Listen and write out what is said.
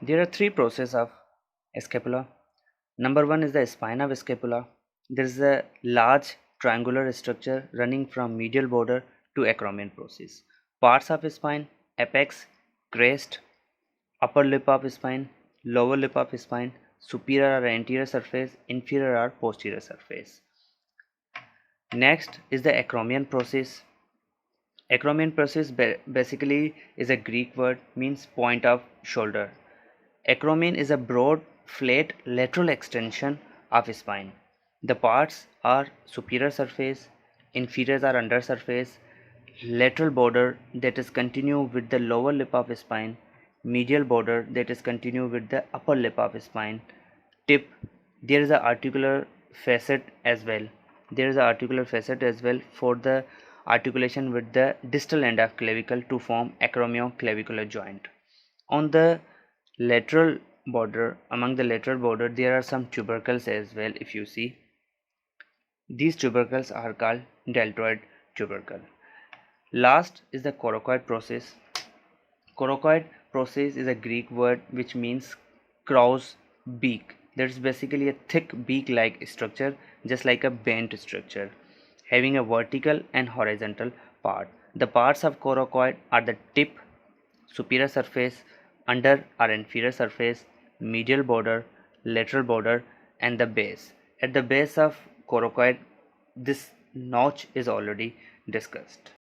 There are three processes of scapula. Number one is the spine of scapula. There is a large triangular structure running from medial border to acromion process. Parts of spine: apex, crest, upper lip of spine, lower lip of spine, superior or anterior surface, inferior or posterior surface. Next is the acromion process. Acromion process basically is a Greek word, means point of shoulder. Acromion is a broad, flat lateral extension of spine. The parts are superior surface, inferior or under surface, lateral border that is continue with the lower lip of spine, medial border that is continue with the upper lip of spine, tip. There is a articular facet as well. For the articulation with the distal end of clavicle to form acromioclavicular joint. On the lateral border, among the lateral border, there are some tubercles as well. If you see, these tubercles are called deltoid tubercle. Last is the coracoid process. Coracoid process is a Greek word which means crow's beak. That's basically a thick beak-like structure, just like a bent structure, having a vertical and horizontal part. The parts of coracoid are the tip, superior surface, under or inferior surface, medial border, lateral border, and the base. At the base of coracoid, this notch is already discussed.